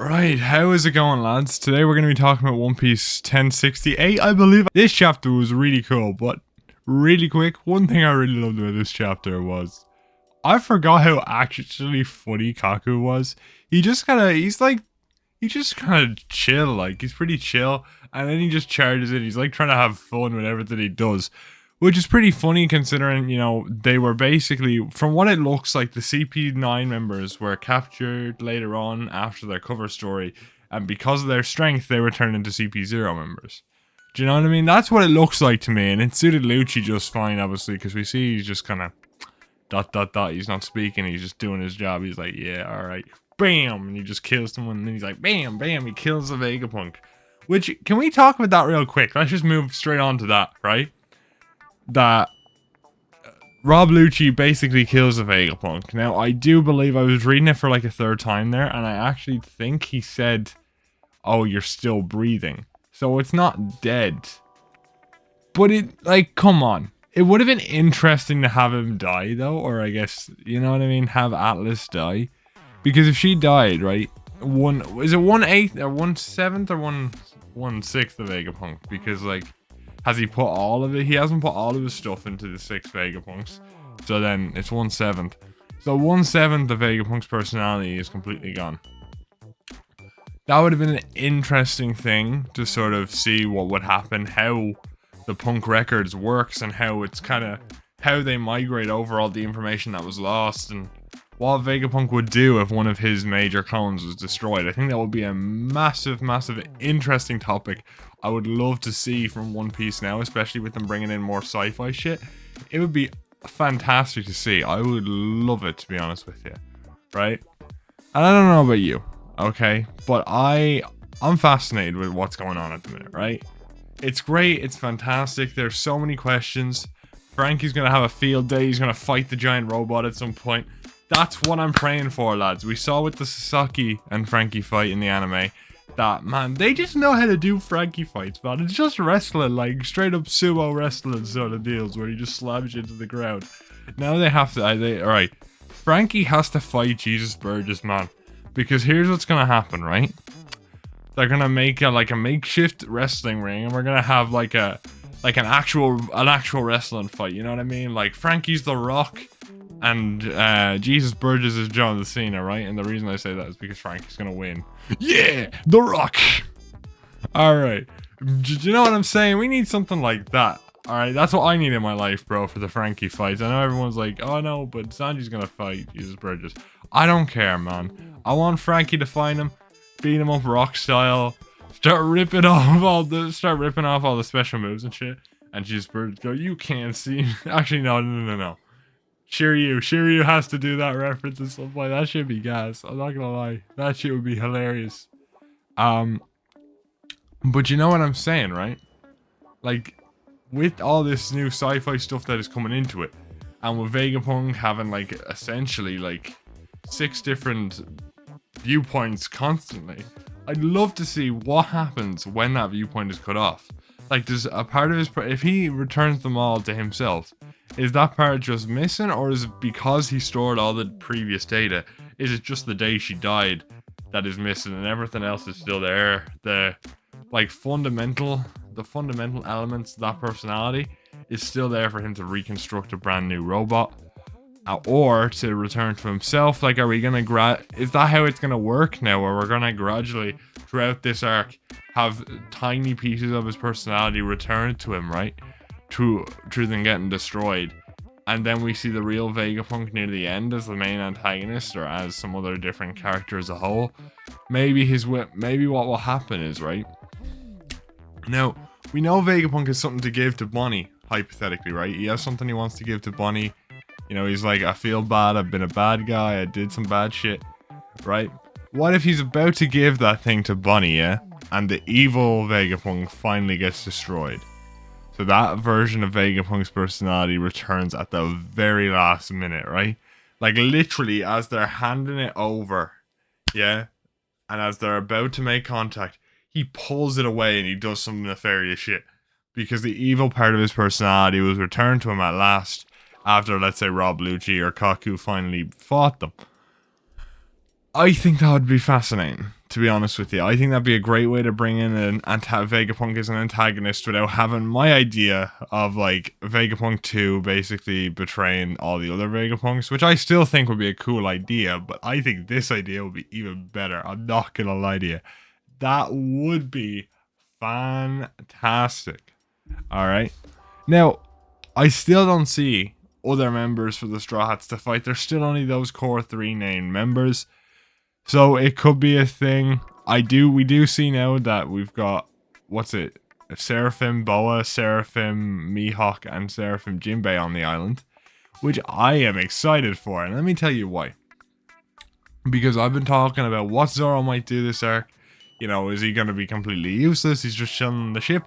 Right, how is it going, lads? Today we're going to be talking about One Piece 1068, I believe. This chapter was really cool, but really quick, one thing I really loved about this chapter was I forgot how actually funny Kaku was. He just kind of, he just kind of chill, like, he's pretty chill, and then he just charges it. He's like trying to have fun with everything he does, which is pretty funny considering, they were basically, from what it looks like, the CP9 members were captured later on after their cover story, and because of their strength, they were turned into CP0 members. Do you know what I mean? That's what it looks like to me, and it suited Lucci just fine, obviously, because we see he's just kind of he's not speaking, he's just doing his job. He's like, yeah, alright, bam, and he just kills someone, and then he's like, bam, bam, he kills the Vegapunk. Which, can we talk about that real quick? Let's just move straight on to that, right? That Rob Lucci basically kills the Vegapunk. Now, I do believe I was reading it for like a third time there, and I actually think he said, oh, you're still breathing. So it's not dead. But it, like, come on. It would have been interesting to have him die, though, or I guess, you know what I mean, have Atlas die. Because if she died, right, is it 1/8 or 1/7 or 1/6 of Vegapunk? Because, like, has he put all of it? He hasn't put all of his stuff into the 6 Vegapunks. So then it's 1/7. So 1/7 of Vegapunk's personality is completely gone. That would have been an interesting thing to sort of see what would happen, how the Punk Records works, and how it's kind of how they migrate over all the information that was lost, and what Vegapunk would do if one of his major clones was destroyed. I think that would be a massive, massive, interesting topic I would love to see from One Piece now, especially with them bringing in more sci-fi shit. It would be fantastic to see. I would love it, to be honest with you, right? And I don't know about you, okay? But I'm fascinated with what's going on at the minute, right? It's great, it's fantastic, there's so many questions. Frankie's gonna have a field day, he's gonna fight the giant robot at some point. That's what I'm praying for, lads. We saw with the Sasaki and Frankie fight in the anime that, man, they just know how to do Frankie fights, man. It's just wrestling, like straight up sumo wrestling sort of deals where he just slams you into the ground. Now they have to, alright, Frankie has to fight Jesus Burgess, man. Because here's what's gonna happen, right? They're gonna make a makeshift wrestling ring, and we're gonna have like an actual wrestling fight, you know what I mean? Like Frankie's The Rock, and Jesus Burgess is John Cena, right? And the reason I say that is because Frankie's gonna win. Yeah, The Rock. All right, do you know what I'm saying? We need something like that. All right, that's what I need in my life, bro, for the Frankie fights. I know everyone's like, oh no, but Sanji's gonna fight Jesus Burgess. I don't care, man. I want Frankie to find him, beat him up Rock style, start ripping off all the special moves and shit. And Jesus Burgess go, you can't see me. Actually, no. Shiryu has to do that reference and stuff like that. Should be gas. I'm not gonna lie, that shit would be hilarious. But you know what I'm saying, right? Like, with all this new sci-fi stuff that is coming into it, and with Vegapunk having like essentially like 6 different viewpoints constantly, I'd love to see what happens when that viewpoint is cut off. Like, does a part of his, if he returns them all to himself, is that part just missing, or is it because he stored all the previous data? Is it just the day she died that is missing and everything else is still there? The fundamental elements of that personality is still there for him to reconstruct a brand new robot, or to return to himself. Like, are we gonna is that how it's gonna work now, or we're gonna gradually throughout this arc have tiny pieces of his personality returned to him, right? Through them getting destroyed, and then we see the real Vegapunk near the end as the main antagonist, or as some other different character as a whole. Maybe what will happen is, right, now we know Vegapunk has something to give to Bonnie, hypothetically, right? He has something he wants to give to Bonnie. You know, he's like, I feel bad, I've been a bad guy, I did some bad shit, right? What if he's about to give that thing to Bonnie, yeah? And the evil Vegapunk finally gets destroyed. So that version of Vegapunk's personality returns at the very last minute, right? Like, literally, as they're handing it over, yeah? And as they're about to make contact, he pulls it away and he does some nefarious shit. Because the evil part of his personality was returned to him at last, after, let's say, Rob Lucci or Kaku finally fought them. I think that would be fascinating. To be honest with you, I think that'd be a great way to bring in an Vegapunk as an antagonist without having my idea of like Vegapunk 2 basically betraying all the other Vegapunks, which I still think would be a cool idea, but I think this idea would be even better. I'm not gonna lie to you. That would be fantastic. Alright. Now, I still don't see other members for the Straw Hats to fight. There's still only those core 3 named members. So it could be a thing. We do see now that we've got, what's it? Seraphim Boa, Seraphim Mihawk, and Seraphim Jinbei on the island, which I am excited for. And let me tell you why. Because I've been talking about what Zoro might do this arc. You know, is he going to be completely useless? He's just chilling on the ship.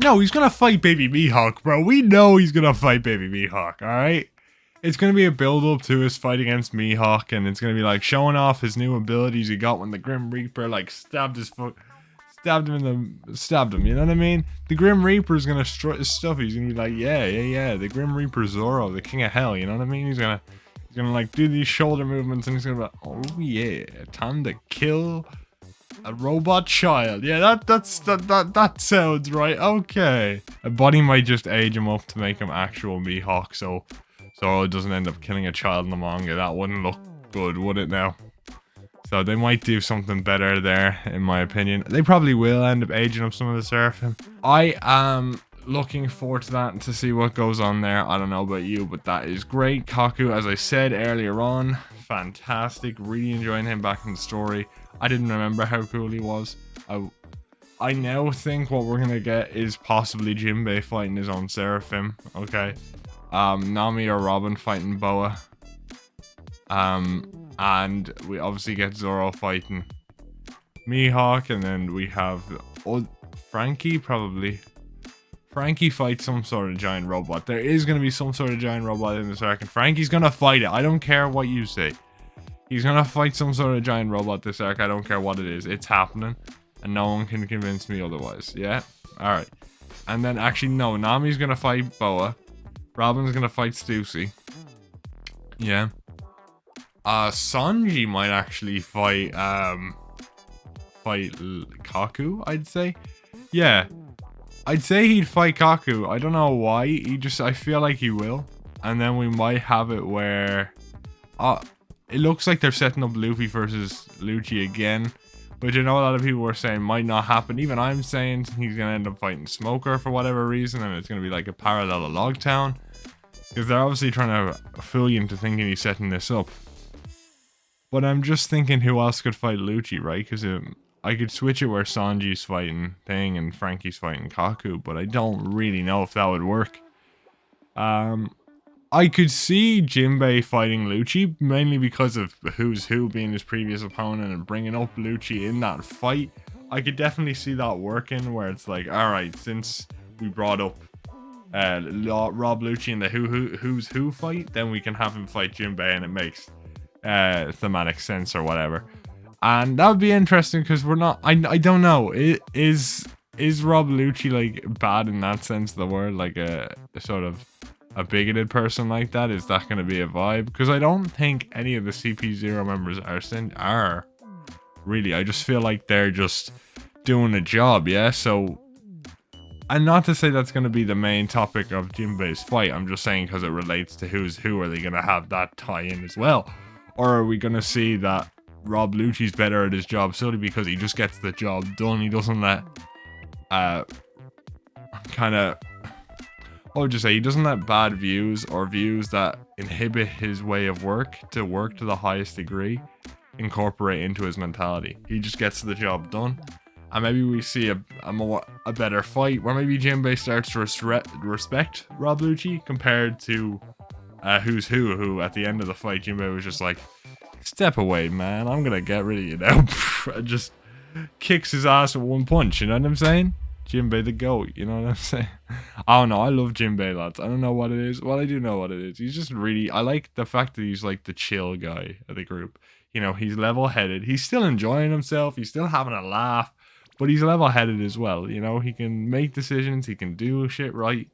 No, he's going to fight Baby Mihawk, bro. We know he's going to fight Baby Mihawk, alright? It's going to be a build-up to his fight against Mihawk, and it's going to be like showing off his new abilities he got when the Grim Reaper like stabbed him, you know what I mean? The Grim Reaper is going to strut his stuff. He's going to be like, yeah, the Grim Reaper Zoro, the King of Hell, you know what I mean? He's going to like do these shoulder movements, and he's going to be like, oh yeah, time to kill a robot child. Yeah, that sounds right. Okay. A body might just age him up to make him actual Mihawk, so it doesn't end up killing a child in the manga. That wouldn't look good, would it now? So they might do something better there, in my opinion. They probably will end up aging up some of the Seraphim. I am looking forward to that and to see what goes on there. I don't know about you, but that is great. Kaku, as I said earlier on, fantastic. Really enjoying him back in the story. I didn't remember how cool he was. I now think what we're going to get is possibly Jinbei fighting his own Seraphim. Okay. Nami or Robin fighting Boa. And we obviously get Zoro fighting Mihawk, and then we have Frankie probably. Frankie fights some sort of giant robot. There is going to be some sort of giant robot in this arc, and Frankie's going to fight it. I don't care what you say. He's going to fight some sort of giant robot this arc. I don't care what it is. It's happening, and no one can convince me otherwise. Yeah? Alright. And then, actually, no. Nami's going to fight Boa. Robin's gonna fight Stussy. Yeah. Sanji might actually fight Kaku, I'd say. Yeah. I'd say he'd fight Kaku. I don't know why. I feel like he will. And then we might have it where it looks like they're setting up Luffy versus Lucci again, which I know a lot of people were saying might not happen. Even I'm saying he's gonna end up fighting Smoker for whatever reason, and it's gonna be like a parallel of Logtown. Because they're obviously trying to fool you into thinking he's setting this up. But I'm just thinking who else could fight Lucci, right? Because I could switch it where Sanji's fighting Thing and Frankie's fighting Kaku, but I don't really know if that would work. I could see Jinbei fighting Lucci, mainly because of Who's Who being his previous opponent and bringing up Lucci in that fight. I could definitely see that working, where it's like, alright, since we brought up Rob Lucci in the Who's Who fight, then we can have him fight Jinbei, and it makes thematic sense or whatever. And that would be interesting, because we're not, I don't know, is Rob Lucci like bad in that sense of the word, like a sort of a bigoted person like that? Is that going to be a vibe? Because I don't think any of the CP0 members are really. I just feel like they're just doing a job, yeah? So, and not to say that's going to be the main topic of Jinbei's fight, I'm just saying because it relates to Who's Who, are they going to have that tie in as well? Or are we going to see that Rob Lucci's better at his job solely because he just gets the job done? He doesn't let, he doesn't let bad views or views that inhibit his way of work to the highest degree incorporate into his mentality. He just gets the job done. And maybe we see a better fight where maybe Jinbei starts to respect Rob Lucci compared to Who's Who at the end of the fight, Jinbei was just like, step away, man, I'm gonna get rid of you now. And just kicks his ass with one punch, you know what I'm saying? Jinbei the GOAT, you know what I'm saying? I don't know, I love Jinbei, lads. I don't know what it is. Well, I do know what it is. He's just really, I like the fact that he's like the chill guy of the group. You know, he's level-headed. He's still enjoying himself. He's still having a laugh. But he's level-headed as well, you know? He can make decisions. He can do shit right.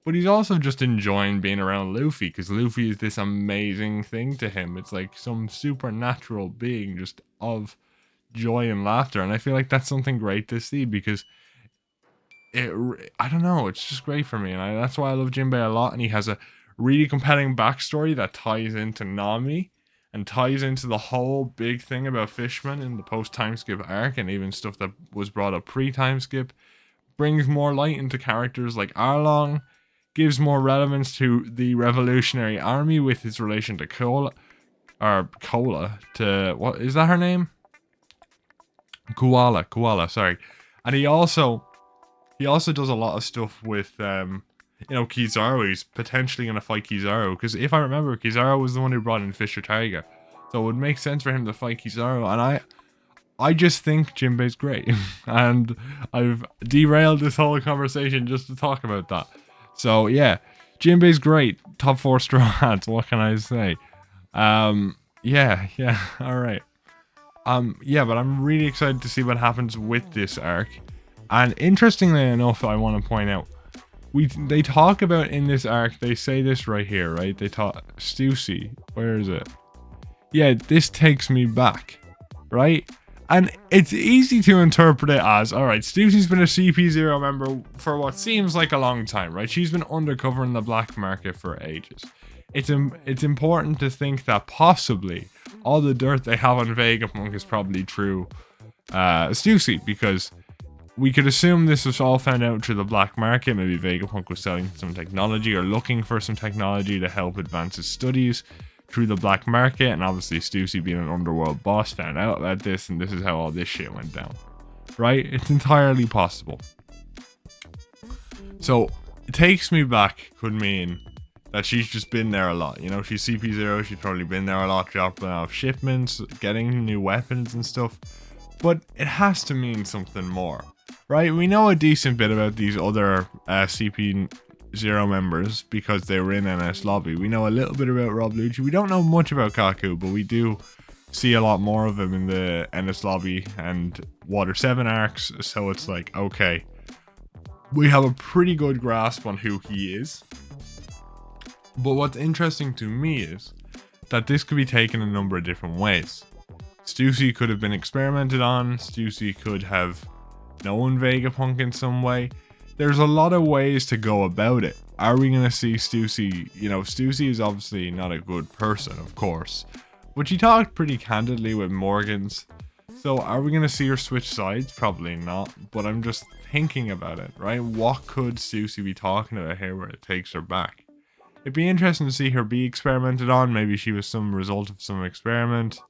But he's also just enjoying being around Luffy, because Luffy is this amazing thing to him. It's like some supernatural being just of joy and laughter. And I feel like that's something great to see because I don't know, it's just great for me. And that's why I love Jinbei a lot. And he has a really compelling backstory that ties into Nami and ties into the whole big thing about Fishman in the post-time skip arc, and even stuff that was brought up pre-time skip. Brings more light into characters like Arlong, gives more relevance to the Revolutionary Army with his relation to Cola, to, what is that her name? Koala, sorry. And he also does a lot of stuff with, Kizaru. He's potentially going to fight Kizaru, because if I remember, Kizaru was the one who brought in Fisher Tiger. So it would make sense for him to fight Kizaru, and I just think Jinbei's great. And I've derailed this whole conversation just to talk about that. So yeah, Jinbei's great. Top 4 Straw Hats, what can I say? Yeah, alright. Yeah, but I'm really excited to see what happens with this arc. And interestingly enough, I want to point out, they talk about in this arc, they say this right here, right? They talk, Stussy, where is it? Yeah, this takes me back, right? And it's easy to interpret it as, alright, Stussy's been a CP0 member for what seems like a long time, right? She's been undercover in the black market for ages. It's important to think that possibly all the dirt they have on Vegapunk is probably true Stussy, because we could assume this was all found out through the black market. Maybe Vegapunk was selling some technology or looking for some technology to help advance his studies through the black market, and obviously Stussy, being an underworld boss, found out about this, and this is how all this shit went down. Right? It's entirely possible. So, it takes me back could mean that she's just been there a lot. You know, she's CP0, she's probably been there a lot, dropping off shipments, getting new weapons and stuff. But it has to mean something more. Right? We know a decent bit about these other CP0 members because they were in NS Lobby. We know a little bit about Rob Lucci. We don't know much about Kaku, but we do see a lot more of him in the NS Lobby and Water 7 arcs. So it's like, okay, we have a pretty good grasp on who he is. But what's interesting to me is that this could be taken a number of different ways. Stussy could have been experimented on. Stussy could have known Vegapunk in some way. There's a lot of ways to go about it. Are we going to see Stussy? You know, Stussy is obviously not a good person, of course. But she talked pretty candidly with Morgans. So are we going to see her switch sides? Probably not. But I'm just thinking about it, right? What could Stussy be talking about here where it takes her back? It'd be interesting to see her be experimented on. Maybe she was some result of some experiment.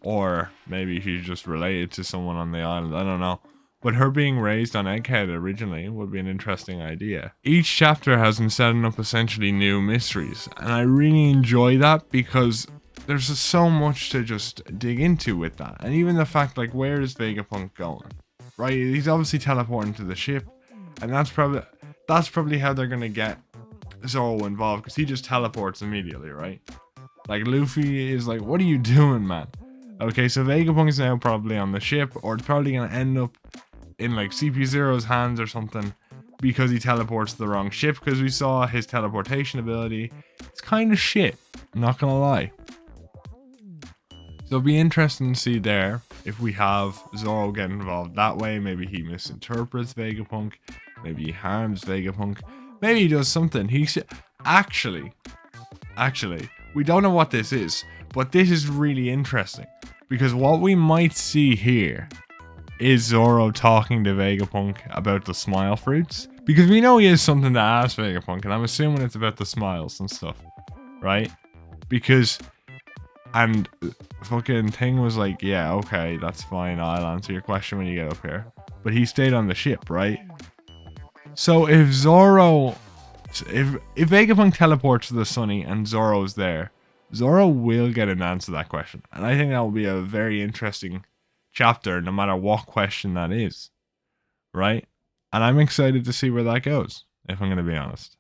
Or maybe she's just related to someone on the island. I don't know. But her being raised on Egghead originally would be an interesting idea. Each chapter has been setting up essentially new mysteries, and I really enjoy that because there's just so much to just dig into with that. And even the fact, like, where is Vegapunk going? Right? He's obviously teleporting to the ship, and that's probably how they're gonna get Zoro involved, because he just teleports immediately, right? Like, Luffy is like, what are you doing, man? Okay, so Vegapunk is now probably on the ship, or it's probably gonna end up in like CP0's hands or something because he teleports to the wrong ship, because we saw his teleportation ability. It's kind of shit, I'm not gonna lie. So it'll be interesting to see there if we have Zoro get involved that way. Maybe he misinterprets Vegapunk, maybe he harms Vegapunk, maybe he does something. Actually, we don't know what this is, but this is really interesting, because what we might see here is Zoro talking to Vegapunk about the smile fruits, because we know he has something to ask Vegapunk, and I'm assuming it's about the smiles and stuff, right? Because, and fucking Thing was like, yeah, okay, that's fine, I'll answer your question when you get up here. But he stayed on the ship, right? So if Vegapunk teleports to the Sunny and Zoro's there, Zoro will get an answer to that question. And I think that will be a very interesting chapter, no matter what question that is. Right? And I'm excited to see where that goes, if I'm going to be honest.